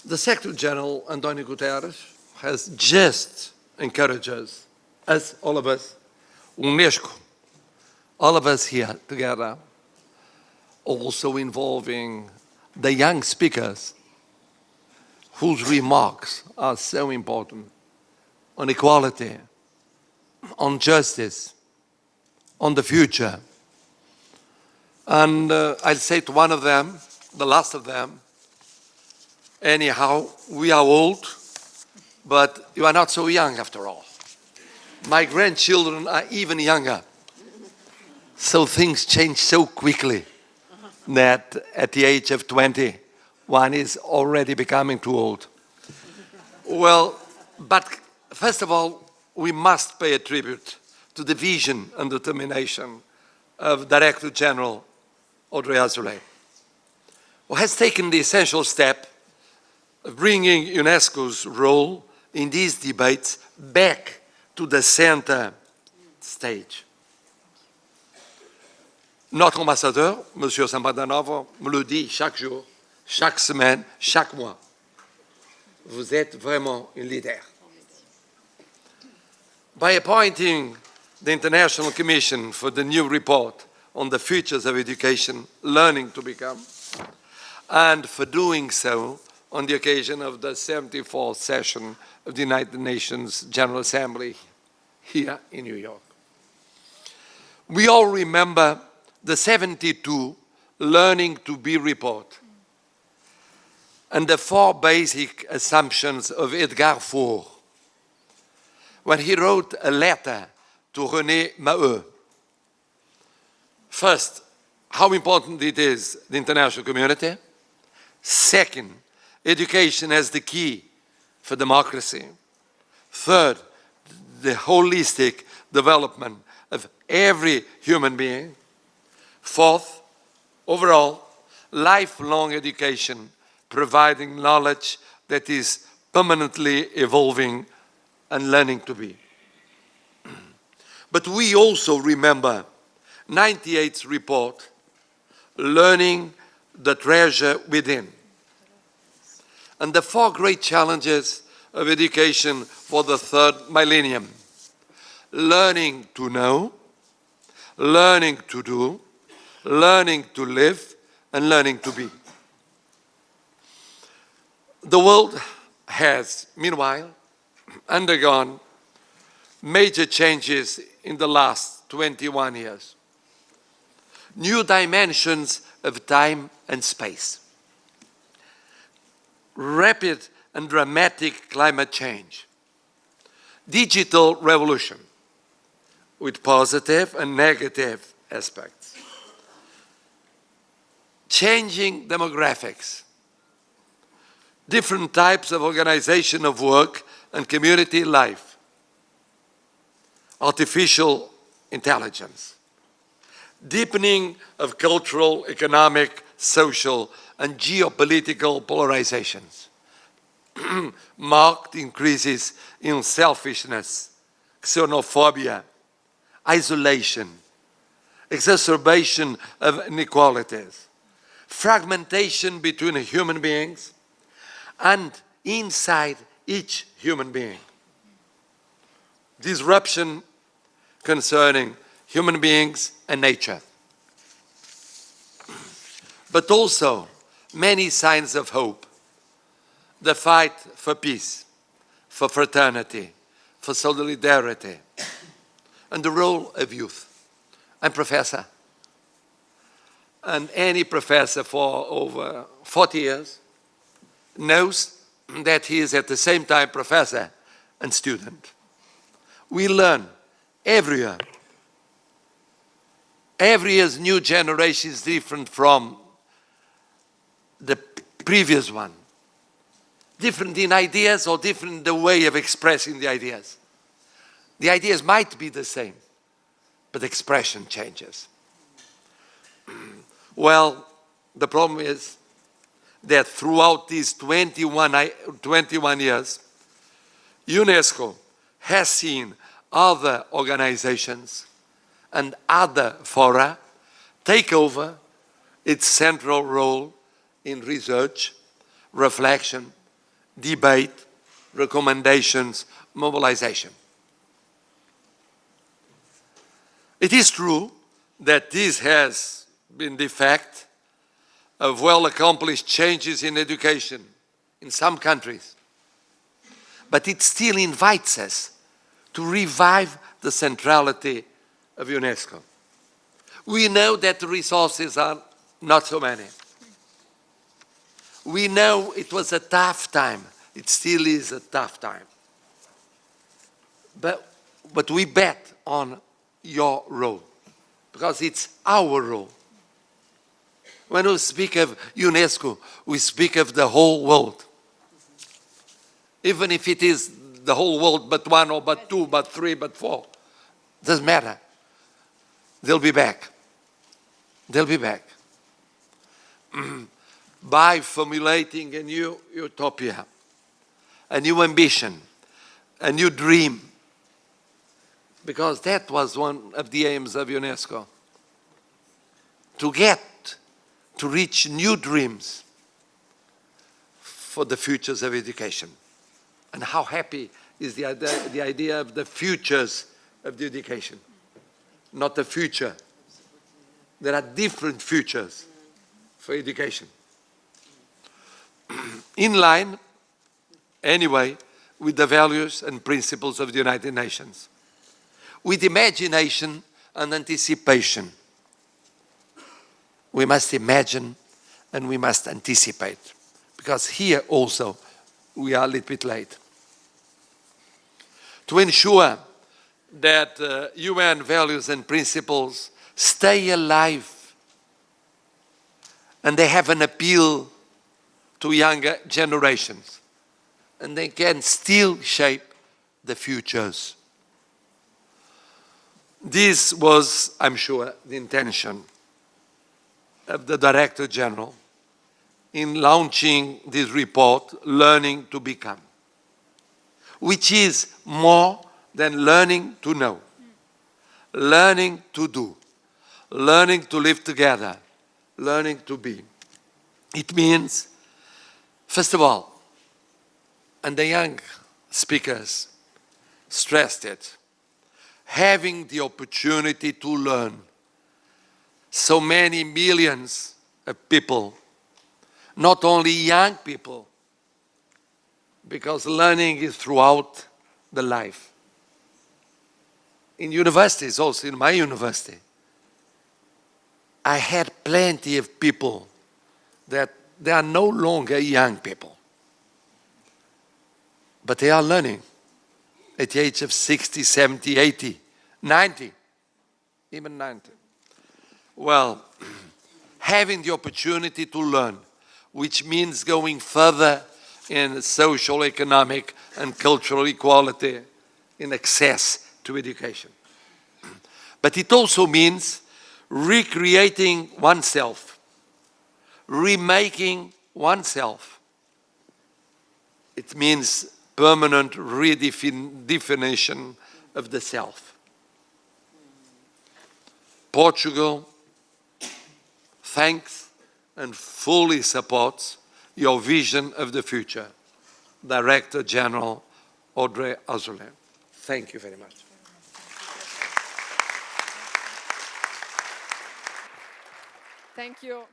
The Secretary General, António Guterres, has just encouraged us, all of us, UNESCO, all of us here together, also involving the young speakers whose remarks are so important on equality, on justice, on the future. And I'll say to one of them, the last of them, anyhow, we are old, but you are not so young after all. My grandchildren are even younger. So things change so quickly that at the age of 20, one is already becoming too old. Well, but first of all, we must pay a tribute to the vision and determination of Director General Audrey Azoulay, who has taken the essential step of bringing UNESCO's role in these debates back to the center stage. Notre ambassadeur, Monsieur Sambadanova, me le dit chaque jour, chaque semaine, chaque mois. Vous êtes vraiment un leader. By appointing the International Commission for the new report on the futures of education, learning to become, and for doing so on the occasion of the 74th session of the United Nations General Assembly here in New York. We all remember the 72 Learning to Be report and the 4 basic assumptions of Edgar Faure when he wrote a letter to René Maheu. First, how important it is, the international community. Second, education as the key for democracy. Third, the holistic development of every human being. Fourth, overall, lifelong education, providing knowledge that is permanently evolving and learning to be. But we also remember 98's report, Learning the Treasure Within, and the 4 great challenges of education for the 3rd millennium: learning to know, learning to do, learning to live, and learning to be. The world has, meanwhile, undergone major changes in the last 21 years. New dimensions of time and space. Rapid and dramatic climate change. Digital revolution with positive and negative aspects. Changing demographics. Different types of organization of work and community life. Artificial intelligence. Deepening of cultural, economic, social, and geopolitical polarizations. Marked increases in selfishness, xenophobia, isolation, exacerbation of inequalities, fragmentation between human beings and inside each human being. Disruption concerning human beings and nature. But also many signs of hope. The fight for peace, for fraternity, for solidarity, and the role of youth. I'm professor. And any professor for over 40 years knows that he is at the same time professor and student. We learn every year. Every year's new generation is different from the previous one. Different in ideas or different in the way of expressing the ideas. The ideas might be the same, but expression changes. Well, the problem is that throughout these 21 years, UNESCO has seen other organizations and other fora take over its central role in research, reflection, debate, recommendations, mobilization. It is true that this has been the fact of well-accomplished changes in education in some countries, but it still invites us to revive the centrality of UNESCO. We know that the resources are not so many. We know it was a tough time. It still is a tough time. But we bet on your role, because it's our role. When we speak of UNESCO, we speak of the whole world. Even if it is the whole world, but one or but two, but three, but four, doesn't matter. They'll be back. They'll be back. By formulating a new utopia, a new ambition, a new dream, because that was one of the aims of UNESCO, to reach new dreams for the futures of education. And how happy is the idea of the futures of the education, not the future. There are different futures for education. In line, anyway, with the values and principles of the United Nations, with imagination and anticipation. We must imagine and we must anticipate, because here also we are a little bit late. To ensure that UN values and principles stay alive and they have an appeal to younger generations, and they can still shape the futures. This was, I'm sure, the intention of the Director General in launching this report, Learning to Become, which is more than learning to know, learning to do, learning to live together, learning to be. It means, first of all, and the young speakers stressed it, having the opportunity to learn. So many millions of people, not only young people, because learning is throughout the life. In universities, also in my university, I had plenty of people that they are no longer young people, but they are learning at the age of 60, 70, 80, 90, even 90. Well, having the opportunity to learn, which means going further in social, economic, and cultural equality, in access to education. But it also means recreating oneself, remaking oneself. It means permanent redefinition of the self. Portugal thanks and fully supports your vision of the future. Director General Audrey Azoulay. Thank you very much. Thank you.